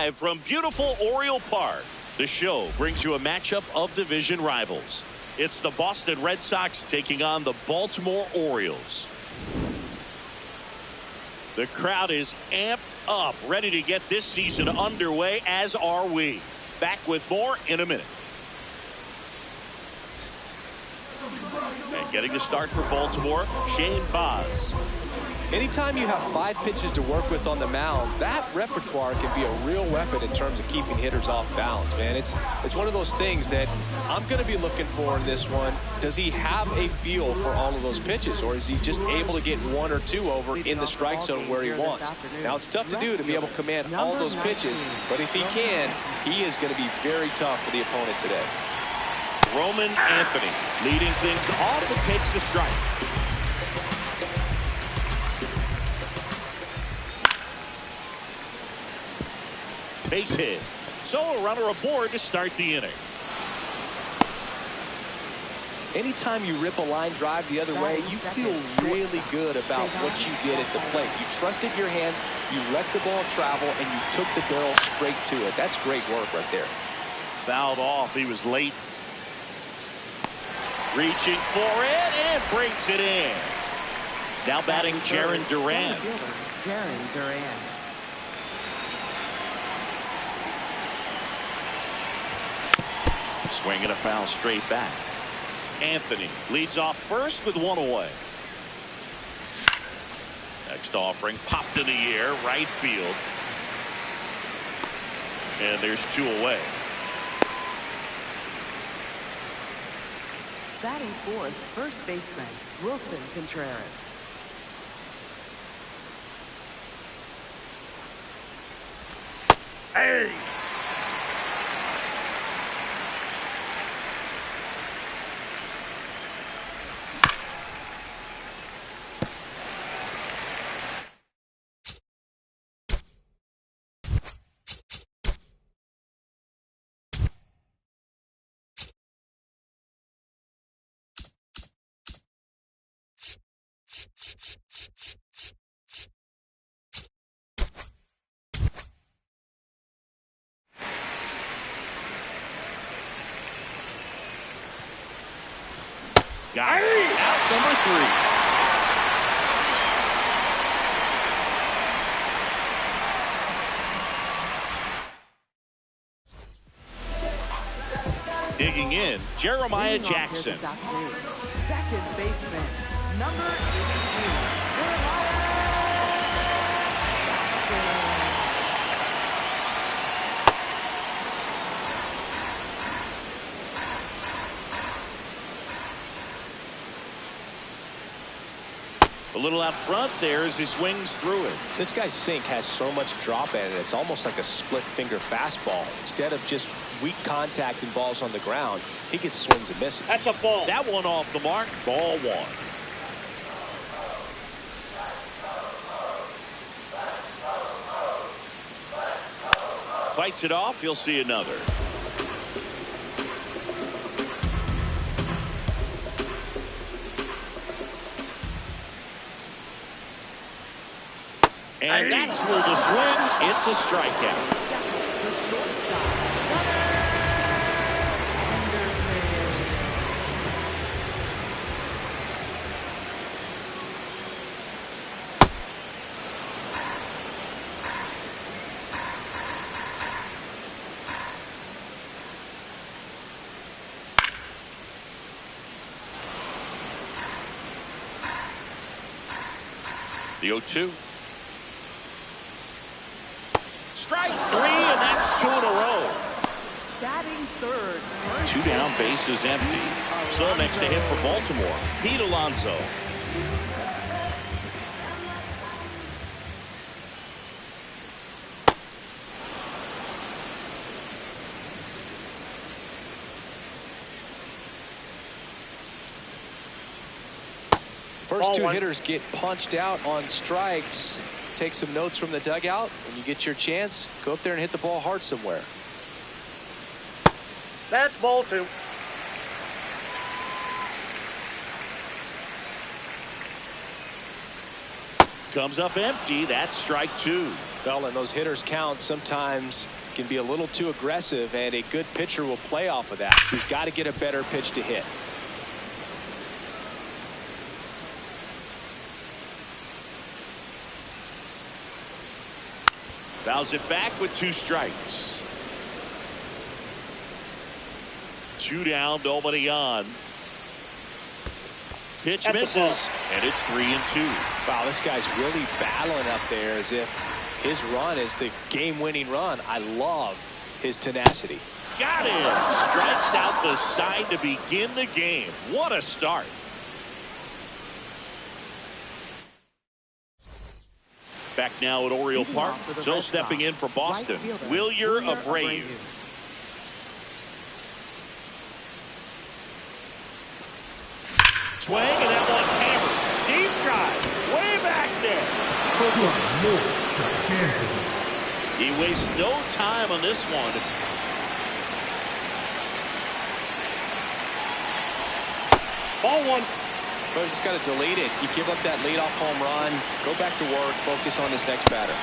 live from beautiful Oriole Park, the show brings you a matchup of division rivals. It's the Boston Red Sox taking on the Baltimore Orioles. The crowd is amped up, ready to get this season underway, as are we. Back with more in a minute. And getting the start for Baltimore, Shane Baz. Anytime you have 5 pitches to work with on the mound, that repertoire can be a real weapon in terms of keeping hitters off balance, man. It's one of those things that I'm going to be looking for in this one. Does he have a feel for all of those pitches, or is he just able to get 1 or 2 over in the strike zone where he wants? Now, it's tough to do to be able to command all those pitches, but if he can, he is going to be very tough for the opponent today. Roman Anthony leading things off and takes the strike. Base hit. So a runner aboard to start the inning. Anytime you rip a line drive the other way, you feel really good about what you did at the plate. You trusted your hands, you let the ball travel, and you took the barrel straight to it. That's great work right there. Fouled off. He was late. Reaching for it and brings it in. Now batting Jarren Duran. Jarren Duran. Swing and a foul straight back. Anthony leads off first with 1 away. Next offering popped in the air, right field. And there's 2 away. Batting fourth, first baseman, Wilson Contreras. Hey! Got it. Out number 3. Digging in, Jeremiah Jackson. Second baseman, number 18, A little out front there as he swings through it. This guy's sink has so much drop in it. It's almost like a split finger fastball. Instead of just weak contact and balls on the ground, he gets swings and misses. That's a ball. That one off the mark. Ball 1. Fights it off. You'll see another. And that's where the swing. It's a strikeout. The 0-2. Strike 3, and that's 2 in a row. batting third. 2 down, bases empty. So next to hit for Baltimore, Pete Alonso. First 2 hitters get punched out on strikes. Take some notes from the dugout. When you get your chance, go up there and hit the ball hard somewhere. That's ball 2. comes up empty. That's strike two. Well, and those hitters count sometimes can be a little too aggressive, and a good pitcher will play off of that. He's got to get a better pitch to hit. Fouls it back with 2 strikes. 2 down, nobody on. Pitch misses, and it's 3-2. Wow, this guy's really battling up there as if his run is the game-winning run. I love his tenacity. Got him. Strikes out the side to begin the game. What a start. Back now at Oriole Park. So stepping in for Boston, Wilyer Abreu. Swing, and that one's hammered. Deep drive. Way back there. He wastes no time on this one. Ball one. But just got to delete it. You give up that leadoff home run. Go back to work. Focus on this next batter.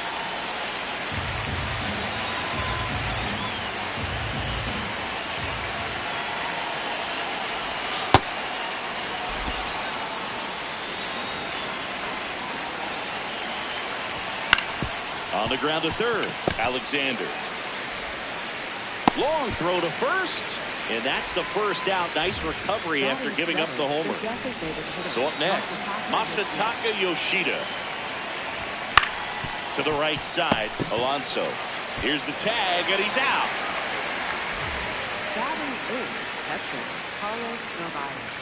On the ground to third, Alexander. Long throw to first, and that's the first out. Nice recovery after giving up the homer. So up next, Masataka Yoshida. To the right side, Alonso. Here's the tag, and he's out. Batting eighth, catcher Carlos Narvaez.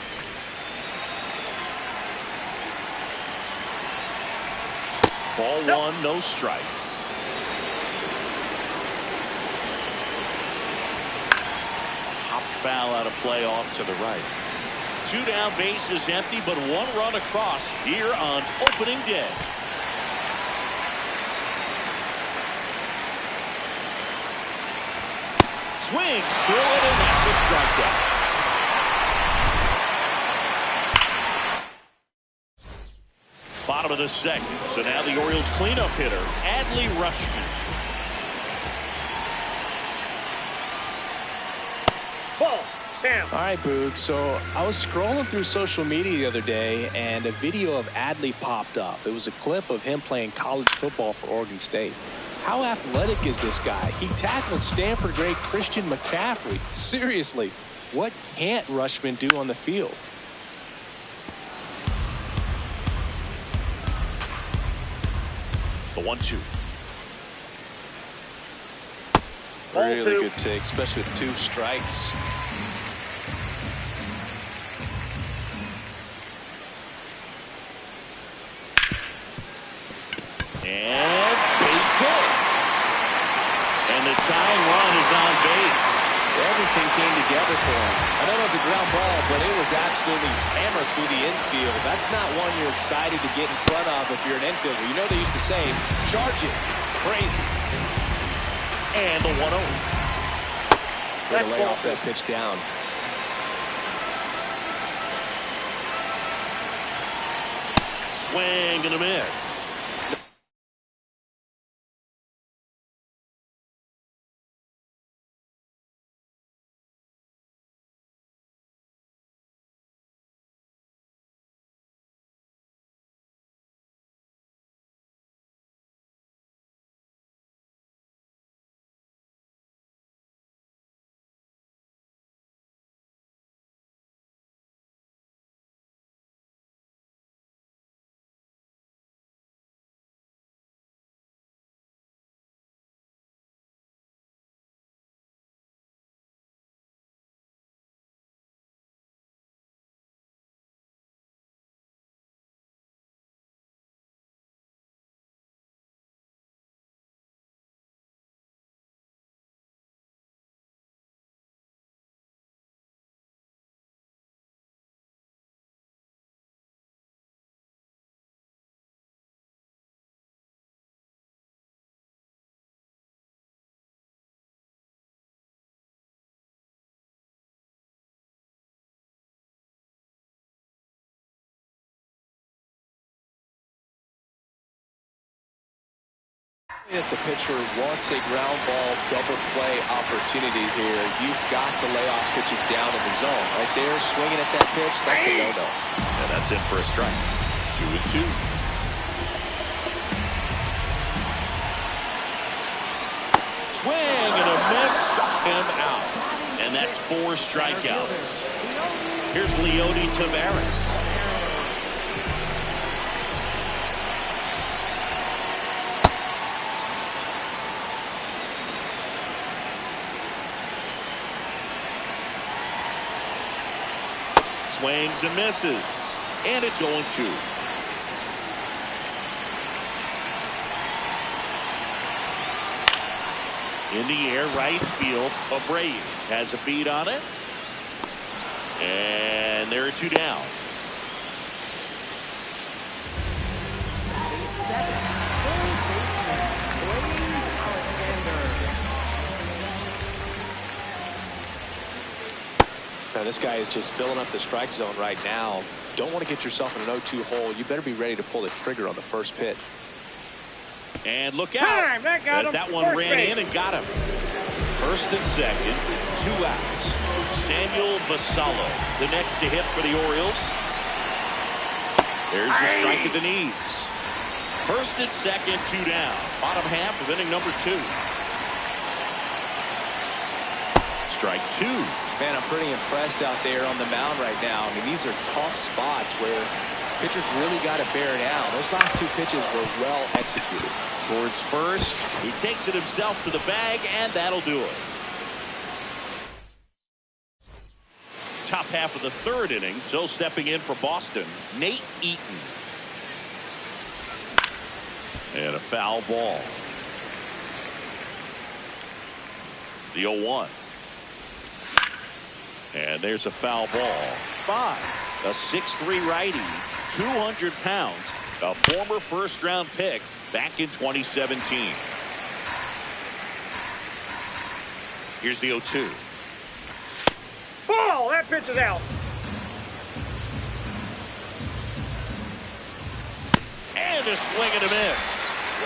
Ball one, no strikes. Hop foul out of play off to the right. 2 down, bases empty, but 1 run across here on opening day. Swings through it, and that's a strikeout. Bottom of the second. So now the Orioles cleanup hitter, Adley Rutschman. Ball. Bam. All right, Boog. So I was scrolling through social media the other day, and a video of Adley popped up. It was a clip of him playing college football for Oregon State. How athletic is this guy? He tackled Stanford great Christian McCaffrey. Seriously, what can't Rutschman do on the field? The 1-2. Really good take, especially with 2 strikes. And base hit. And the tying run is on base. Everything came together for him. I know it was a ground ball, but it was absolutely hammered through the infield. That's not one you're excited to get in front of if you're an infielder. You know they used to say, charge it. Crazy. And the 1-0. Way to lay off that pitch down. Swing and a miss. If the pitcher wants a ground ball double play opportunity here, you've got to lay off pitches down in the zone. Right there, swinging at that pitch, that's a no-no. And that's in for a strike. 2-2. Swing and a miss. Him out. And that's 4 strikeouts. Here's Leody Taveras. Swings and misses. And it's 0-2. In the air, right field. Abreu has a beat on it. And there are 2 down. Now this guy is just filling up the strike zone right now. Don't want to get yourself in an 0-2 hole. You better be ready to pull the trigger on the first pitch. And look out, as that one ran in and got him. First and second, 2 outs. Samuel Basallo, the next to hit for the Orioles. There's the strike at the knees. First and second, 2 down. Bottom half of inning number 2. Strike 2. Man, I'm pretty impressed out there on the mound right now. I mean, these are tough spots where pitchers really got to bear down. Those last 2 pitches were well executed. Towards first, he takes it himself to the bag, and that'll do it. Top half of the 3rd inning, so stepping in for Boston, Nate Eaton. And a foul ball. The 0-1. And there's a foul ball. Fox, a 6'3" righty, 200 pounds, a former first-round pick back in 2017. Here's the 0-2. Ball! That pitch is out. And a swing and a miss.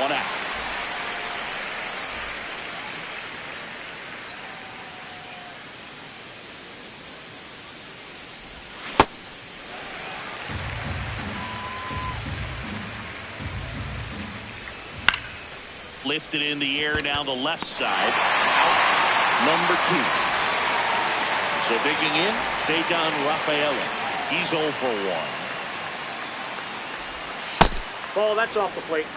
1 out. Lifted in the air down the left side. Out number 2. So digging in, Cedar Rafaela. He's 0 for 1. Ball, that's off the plate.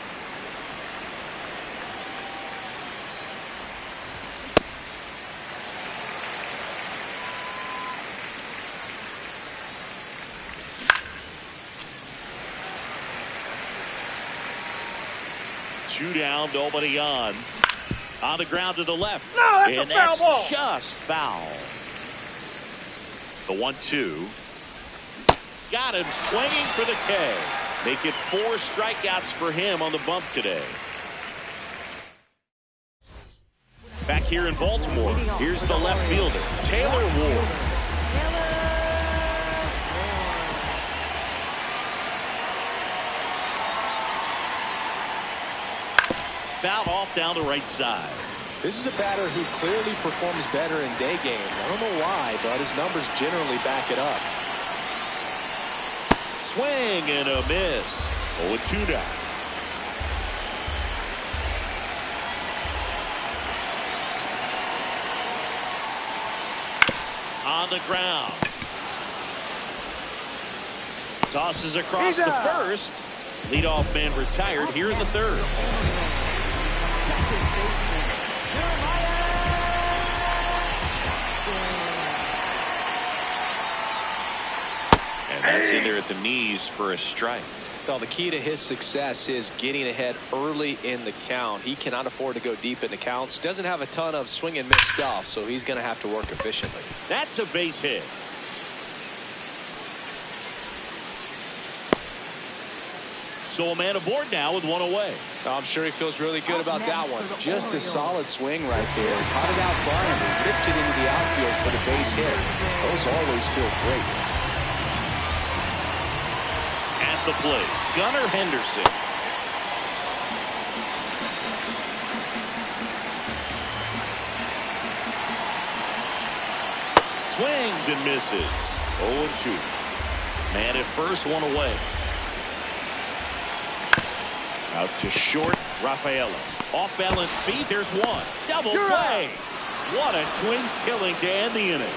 Two down, nobody on. On the ground to the left. No, that's and a foul that's ball. Just foul. The 1-2. Got him swinging for the K. Make it 4 strikeouts for him on the bump today. Back here in Baltimore, here's the left fielder, Taylor Ward. Fouled off down the right side. This is a batter who clearly performs better in day games. I don't know why, but his numbers generally back it up. Swing and a miss. 0-2 down. On the ground. Tosses across the first. Leadoff man retired here in the 3rd. And that's in there at the knees for a strike. Well, the key to his success is getting ahead early in the count. He cannot afford to go deep in the counts. Doesn't have a ton of swing and miss stuff, so he's going to have to work efficiently. That's a base hit. So a man aboard now with 1 away. I'm sure he feels really good about that one. Just a solid swing right there. Caught it out front and ripped it into the outfield for the base hit. Those always feel great. At the plate, Gunnar Henderson. Swings and misses. 0-2. Man at first, one away. Out to short, Rafaela. Off balance feet, there's one. Double play. What a twin killing to end the inning.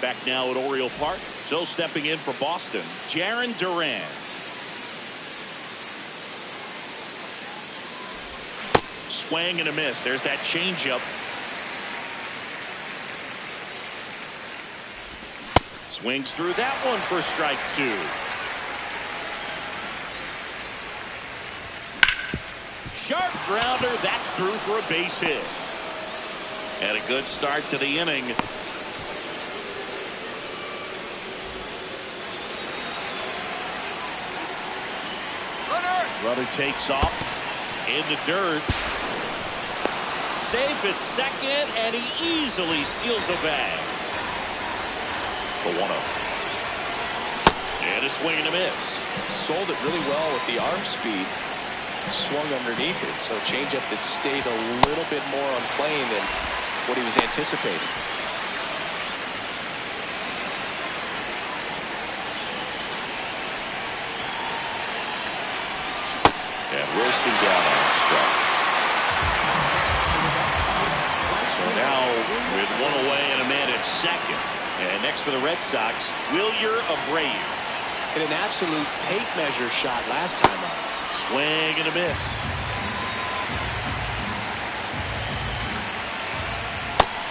Back now at Oriole Park. So stepping in for Boston, Jarren Duran. Swing and a miss. There's that changeup. Swings through that one for strike two. Sharp grounder. That's through for a base hit. And a good start to the inning. Runner takes off in the dirt. Safe at second, and he easily steals the bag. The 1-0. And a swing and a miss. Sold it really well with the arm speed. Swung underneath it, so a changeup that stayed a little bit more on plane than what he was anticipating. And Wilson down on strike. So now with one away and a man at second. And next for the Red Sox, Wilyer Abreu. Hit an absolute tape measure shot last time up. Swing and a miss.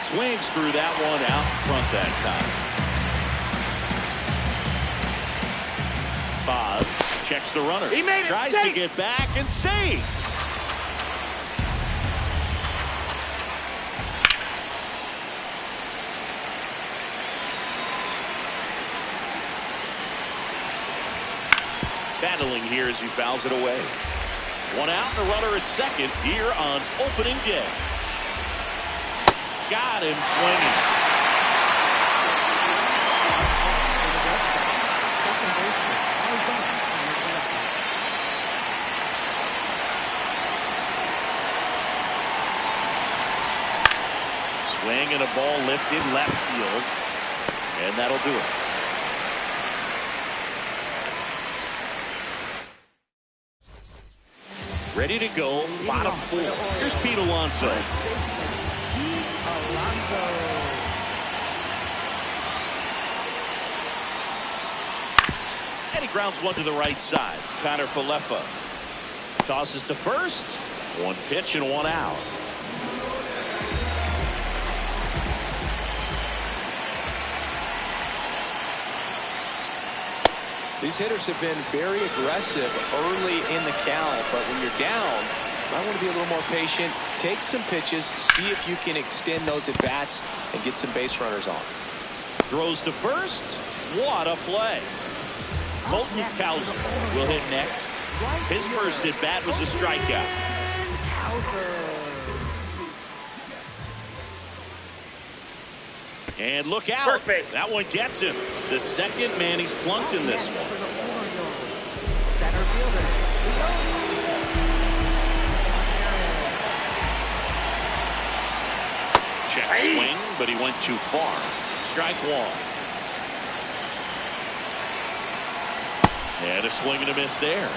Swings through that one out front that time. Boz checks the runner. He made it. Tries to get back and save. Battling here as he fouls it away. One out and a runner at second here on opening day. Got him swinging. Swing and a ball lifted left field. And that'll do it. Ready to go, bottom four. Here's Pete Alonso. And he grounds one to the right side. Connor Falefa tosses to first. One pitch and one out. These hitters have been very aggressive early in the count, but when you're down, you might want to be a little more patient. Take some pitches, see if you can extend those at bats and get some base runners on. Throws to first. What a play. Colton Cowser will hit next. His first at bat was a strikeout. And look out. Perfect. That one gets him. The second man he's plunked in this one. Check swing, but he went too far. Strike one. And a swing and a miss there.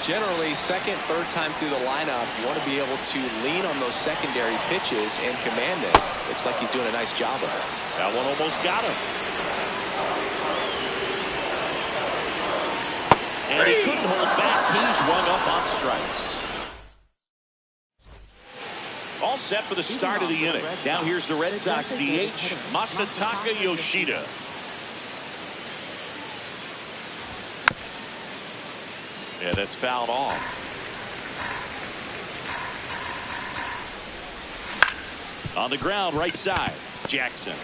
Generally, second, third time through the lineup, you want to be able to lean on those secondary pitches and command them. Looks like he's doing a nice job of it. That one almost got him. And he couldn't hold back. He's rung up on strikes. All set for the start of the inning. Now here's the Red Sox DH, Masataka Yoshida. Yeah, that's fouled off. On the ground, right side, Jackson.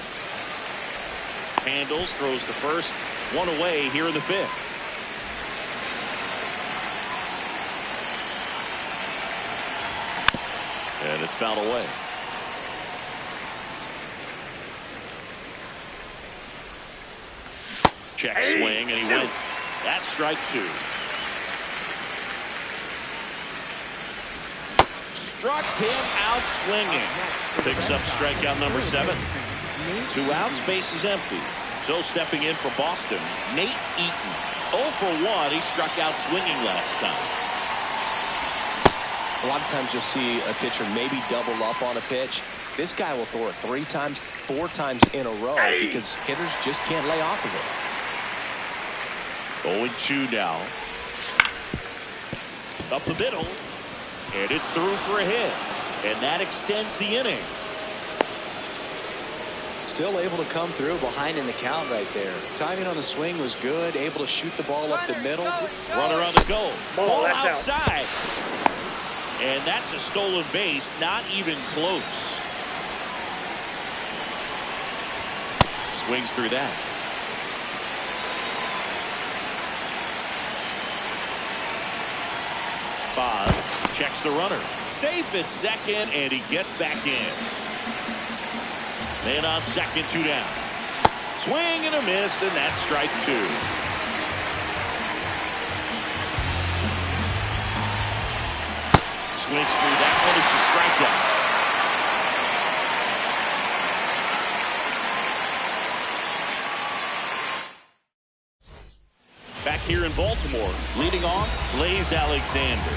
Handles, throws to first. One away here in the fifth. And it's fouled away. Check swing, and he went. That's strike two. Struck him out swinging. Picks up strikeout number 7. 2 outs, base is empty. So stepping in for Boston, Nate Eaton. 0 for 1. He struck out swinging last time. A lot of times you'll see a pitcher maybe double up on a pitch. This guy will throw it 3 times, 4 times in a row because hitters just can't lay off of it. 0-2 now. Up the middle. And it's through for a hit. And that extends the inning. Still able to come through behind in the count right there. Timing on the swing was good. Able to shoot the ball up the middle. Runner on the go. Ball that's outside. And that's a stolen base. Not even close. Swings through that. Foz checks the runner. Safe at second, and he gets back in. Man on second, 2 down. Swing and a miss, and that's strike 2. Swings through that one. It's a strikeout. Back here in Baltimore, leading off, Blaze Alexander.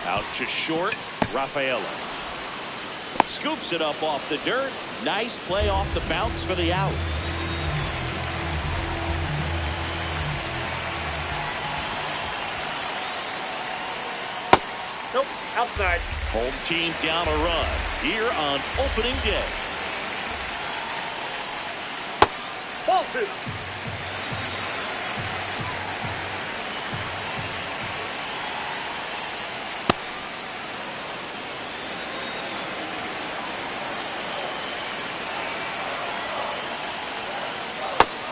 Out to short, Rafaela. Scoops it up off the dirt. Nice play off the bounce for the out. Nope, outside. Home team down a run here on opening day. Ball 2.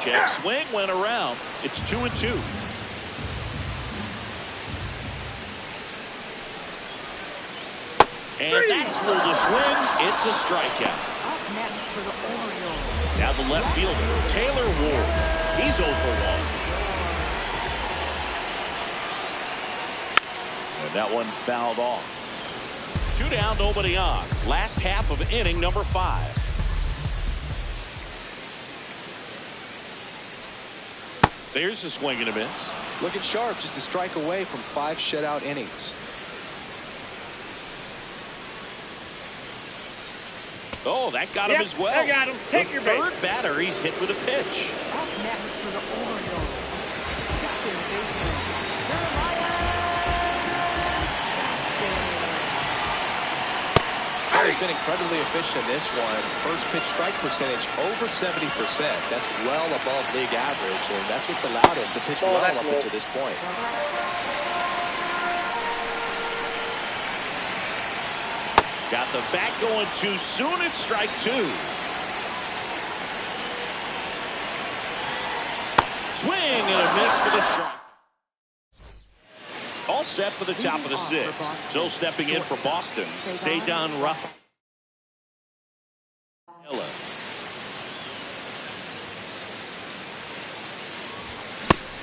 Check swing went around. It's 2-2. And that's for the swing. It's a strikeout. Up next for the Orioles. Now the left fielder, Taylor Ward. He's 0 for 1. And that one fouled off. 2 down, nobody on. Last half of inning number 5. There's a swing and a miss. Looking sharp, just a strike away from 5 shutout innings. Oh, that got him as well. I got him. Take the your third base. batter, he's hit with a pitch. Up next for the Orioles. Second baseman, He's been incredibly efficient in this one. First pitch strike percentage over 70%. That's well above league average, and that's what's allowed him to pitch well up until this point. Got the bat going too soon. It's strike 2. Swing and a miss for the strike. All set for the top of the 6th. So stepping in for Boston, Cedon Rafaela.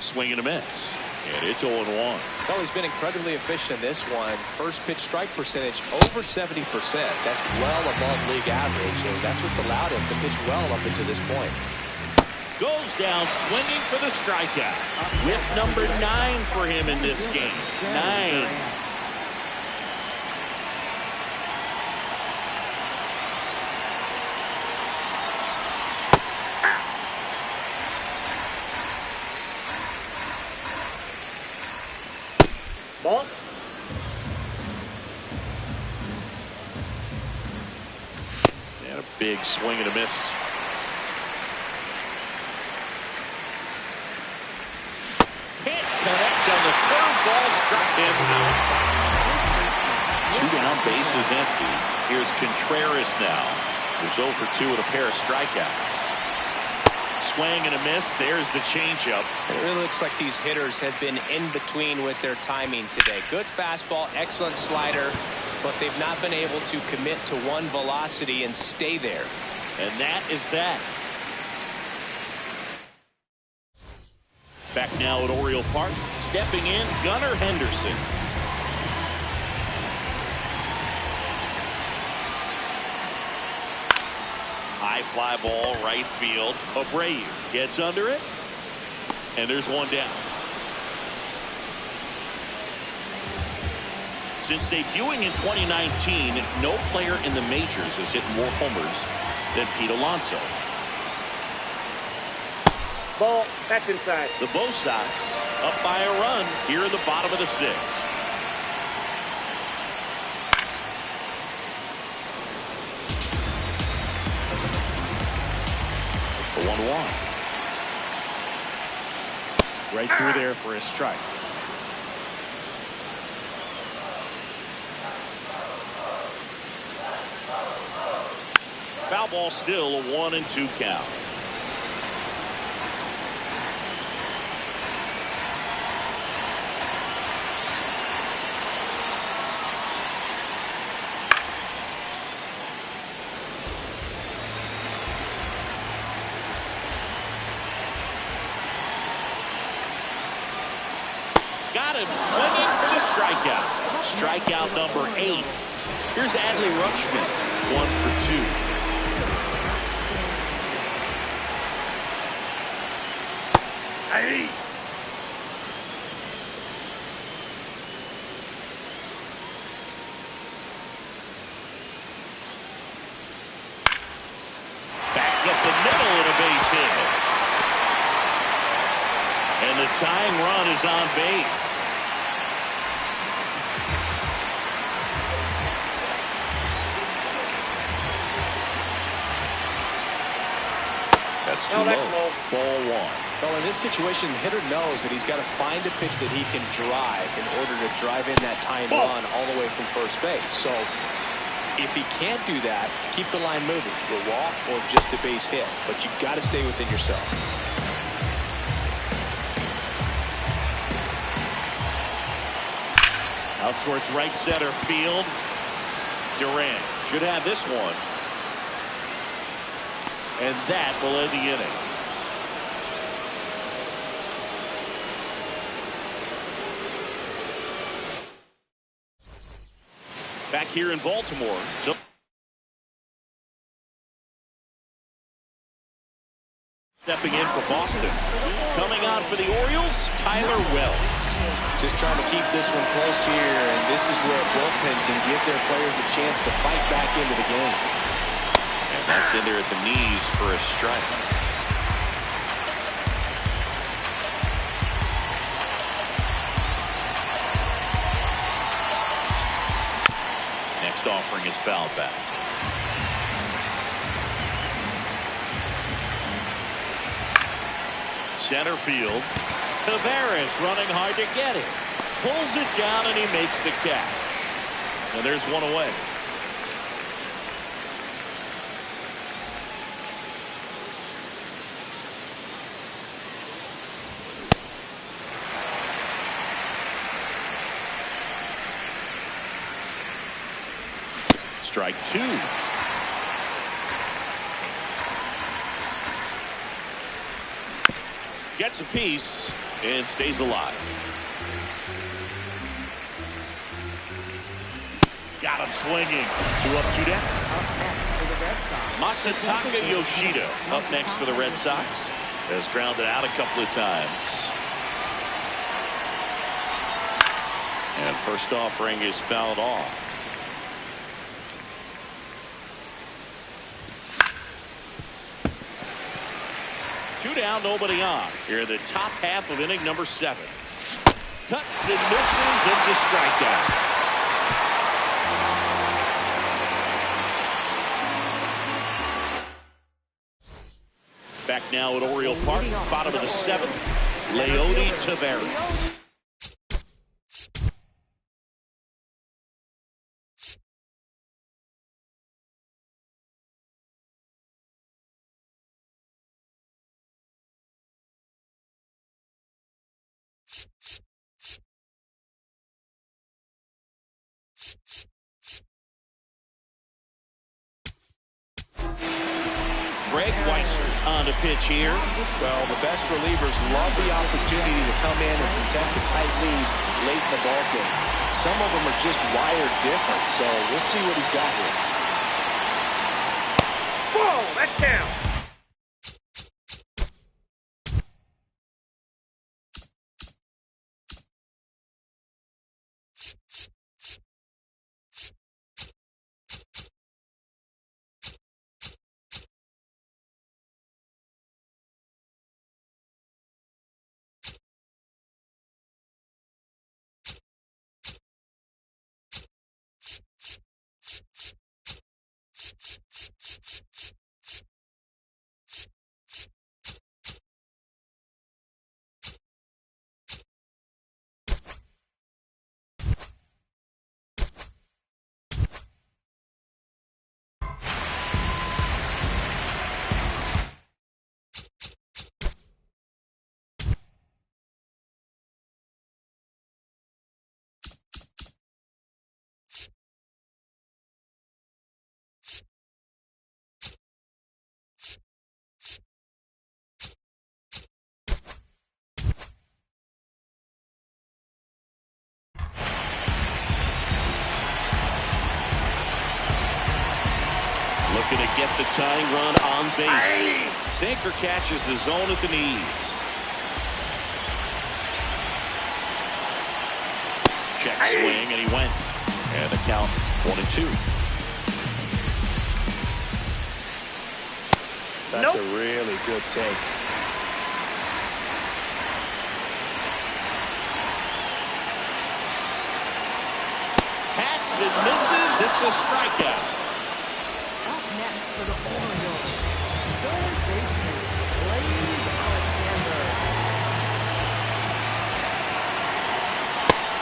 Swing and a miss. And it's 0-1. Well, he's been incredibly efficient in this one. First pitch strike percentage over 70%. That's well above league average, and that's what's allowed him to pitch well up until this point. Goes down swinging for the strikeout. Whip number 9 for him in this game. 9. Ball. And a big swing and a miss. Hit connects on the third ball, struck him out. 2 down, base is empty. Here's Contreras now. Who's 0 for 2 with a pair of strikeouts. Swing and a miss. There's the changeup. It really looks like these hitters have been in between with their timing today. Good fastball, excellent slider, but they've not been able to commit to one velocity and stay there. And that is that. Back now at Oriole Park, stepping in, Gunnar Henderson. High fly ball, right field. Abreu gets under it, and there's one down. Since debuting in 2019, no player in the majors has hit more homers than Pete Alonso. Ball. That's inside. The Bo Sox up by a run here in the bottom of the sixth. The 1-1. Right through there for a strike. Foul ball, still a 1-2 count. Got him swinging for the strikeout. Strikeout number 8. Here's Adley Rutschman, 1 for 2. Hey. Back up the middle and a base hit. And the tying run is on base. That's too low. Ball 1. Well, in this situation, the hitter knows that he's got to find a pitch that he can drive in order to drive in that tying run all the way from first base. So if he can't do that, keep the line moving. You'll walk or just a base hit. But you've got to stay within yourself. Out towards right center field. Durant should have this one. And that will end the inning. Back here in Baltimore. So stepping in for Boston. Coming on for the Orioles, Tyler Wells. Just trying to keep this one close here, and this is where a bullpen can give their players a chance to fight back into the game. And that's in there at the knees for a strike. Next offering is fouled back. Center field. Tavares running hard to get it. Pulls it down and he makes the catch. And there's one away. Strike 2. Gets a piece and stays alive. Got him swinging. 2 up, 2 down. Masataka Yoshida up next for the Red Sox. Has grounded out a couple of times. And first offering is fouled off. Two down, nobody on. Here in the top half of inning number 7. Cuts and misses. It's a strikeout. Back now at Oriole Park, bottom of the 7th. Leody Tavares. Greg Weisser on the pitch here. Well, the best relievers love the opportunity to come in and protect a tight lead late in the ball game. Some of them are just wired different, so we'll see what he's got here. Whoa, that's down. Looking to get the tying run on base. Sinker catches the zone at the knees. Check swing, and he went. And the count 1-2. That's a really good take. Hacks and misses. It's a strikeout. Up next for the Orioles, third baseman, Blaze Alexander.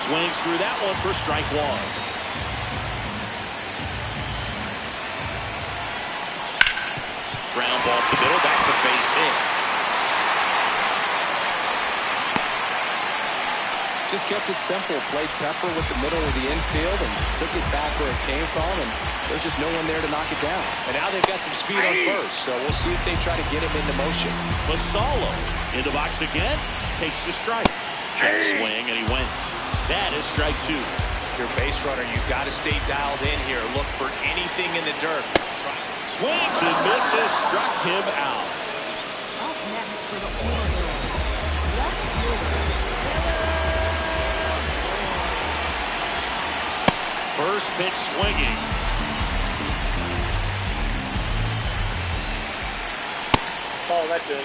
Swings through that one for strike one. Ground ball to the middle. That's a base hit. Just kept it simple. Played pepper with the middle of the infield and took it back where it came from, and there's just no one there to knock it down. And now they've got some speed on first, so we'll see if they try to get him into motion. Masalo in the box again. Takes the strike. Check swing, and he went. That is strike two. Your base runner, you've got to stay dialed in here. Look for anything in the dirt. Swings and misses. Struck him out. Up next for the Orioles, left fielder, First pitch swinging. Oh, that's it.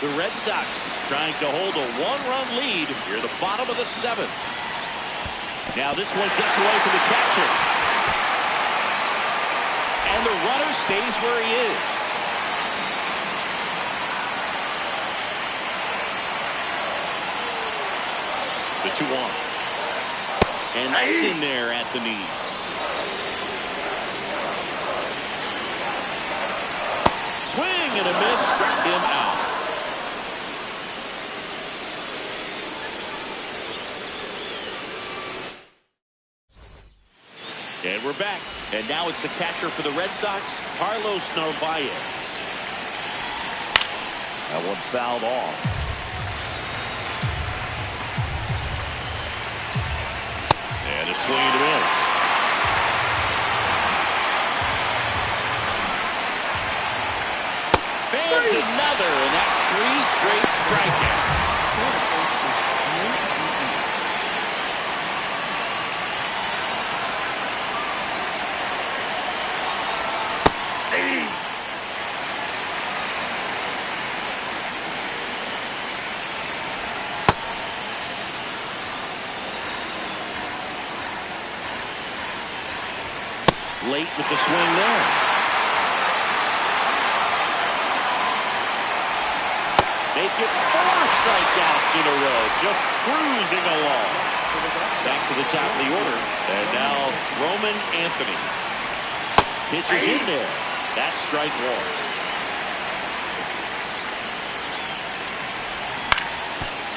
The Red Sox trying to hold a one-run lead near the bottom of the seventh. Now this one gets away from the catcher. And the runner stays where he is. The 2-1. And that's in there at the knees. Swing and a miss, struck him out. And we're back. And now it's the catcher for the Red Sox, Carlos Narvaez. That one fouled off. And a swing and a miss. Fans another, and that's 3 straight strikeouts. Late with the swing there. Make it 4 strikeouts in a row, just cruising along. Back to the top of the order, and now Roman Anthony pitches in there. That's strike one.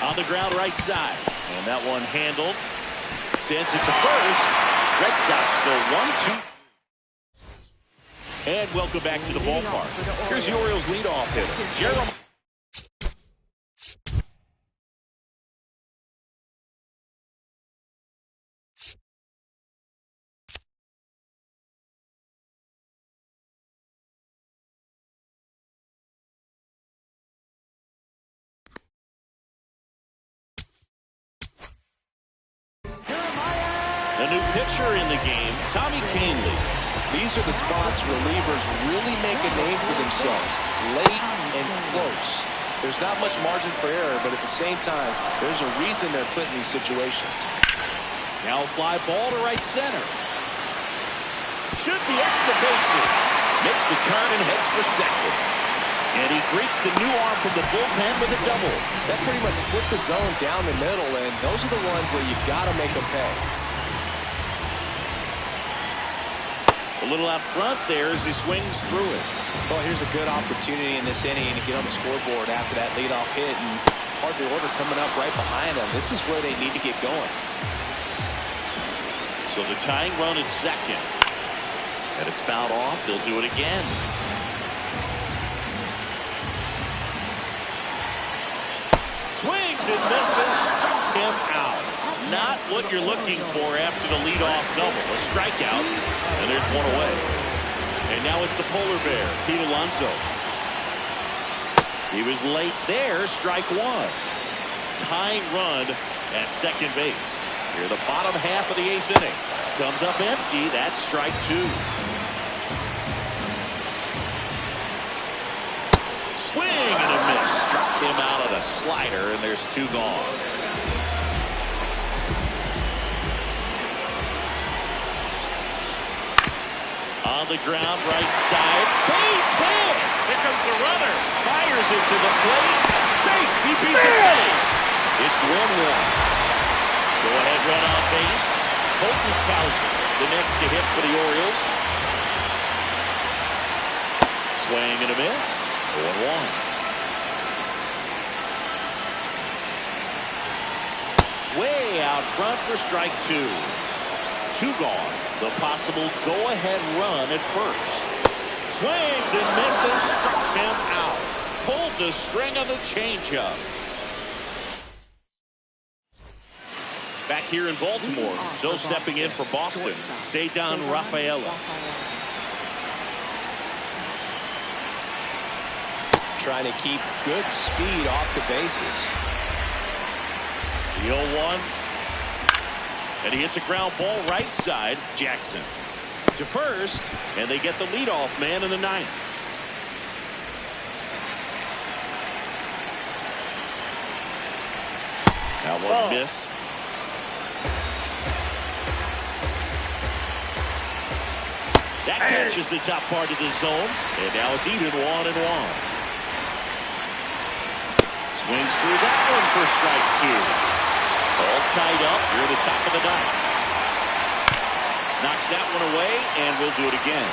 On the ground right side, and that one handled. Sends it to first. Red Sox go 1-2. And welcome back to the ballpark. Here's the Orioles leadoff hitter, Jeremiah. A new pitcher in the game, Tommy Canley. These are the spots relievers really make a name for themselves, late and close. There's not much margin for error, but at the same time, there's a reason they're put in these situations. Now fly ball to right center. Should be extra bases. Makes the turn and heads for second. And he greets the new arm from the bullpen with a double. That pretty much split the zone down the middle, and those are the ones where you've got to make them pay. A little out front there as he swings through it. Well, here's a good opportunity in this inning to get on the scoreboard after that leadoff hit, and hard the order coming up right behind them. This is where they need to get going. So the tying run at second. And it's fouled off. They'll do it again. Swings and misses. Struck him out. Not what you're looking for after the leadoff double. A strikeout, and there's one away. And now it's the polar bear, Pete Alonso. He was late there, strike one. Tying run at second base. Here, the bottom half of the eighth inning. Comes up empty. That's strike two. Swing and a miss. Struck him out of the slider, and there's two gone. On the ground, right side. Base hit! Here comes the runner. Fires it to the plate. Safe! He beat the plate. It's 1-1. Go-ahead run on base. Colton Cowser, the next to hit for the Orioles. Swing and a miss. 0-1. Way out front for strike two. Two gone. The possible go-ahead run at first. Swings and misses. Struck him out. Pulled the string of the changeup. Back here in Baltimore, so stepping in for Boston, Cedar Rafaela. Trying to keep good speed off the bases. The 0-1. And he hits a ground ball right side. Jackson to first, and they get the leadoff man in the ninth. Now one missed. That catches the top part of the zone, and now it's even 1-1. Swings through that one for strike two. All tied up near the top of the ninth. Knocks that one away, and we'll do it again.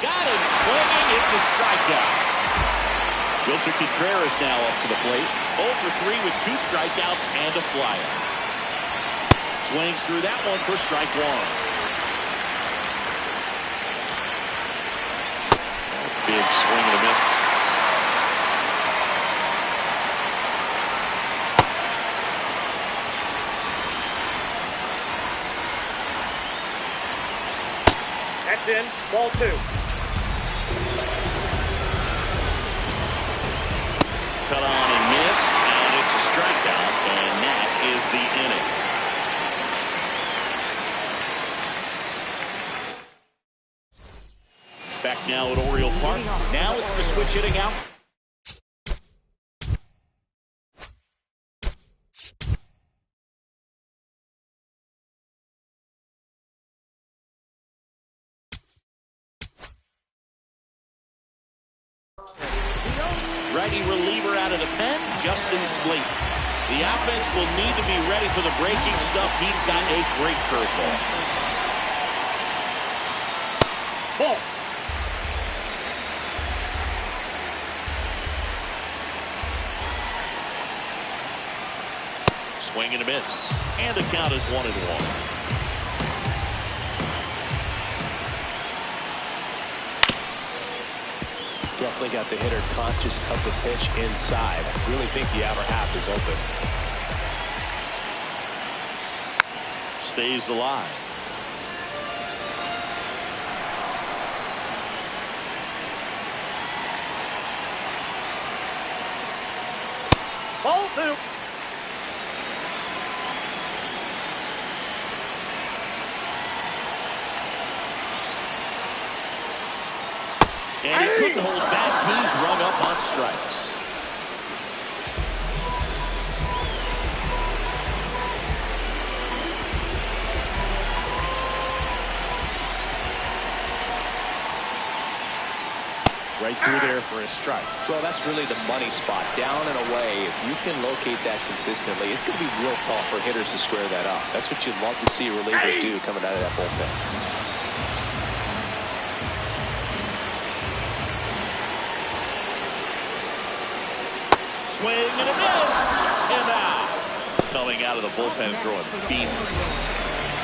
Got him swinging. It's a strikeout. Wilson Contreras now up to the plate. 0 for 3 with 2 strikeouts and a flyout. Swings through that one for strike one. Big swing and a miss. That's in. Ball two. Cut on and miss, and it's a strikeout, and that is the inning. Back now at Oriole Park. Now it's the switch hitting out. Righty reliever out of the pen, Justin Slate. The offense will need to be ready for the breaking stuff. He's got a great curveball. Ball. Swing and a miss. And the count is 1-1. Definitely got the hitter conscious of the pitch inside. I really think the outer half is open. Stays alive. Ball 2. And he couldn't hold back. He's rung up on strikes. Right through there for a strike. Well, that's really the money spot. Down and away. If you can locate that consistently, it's going to be real tough for hitters to square that up. That's what you'd love to see relievers do coming out of that bullpen. Swing and a miss. And out. Coming out of the bullpen throwing beam.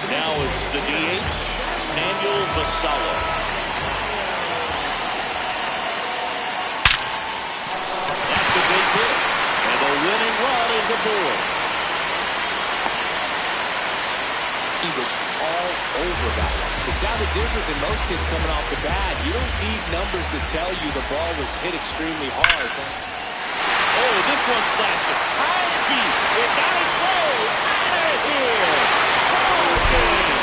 Now it's the DH, Samuel Vassallo. That's a base hit. And the winning run is aboard. He was all over that one. It sounded different than most hits coming off the bat. You don't need numbers to tell you the ball was hit extremely hard. Oh, this one's blasted. High beat. It's out of play. Out of here. Oh,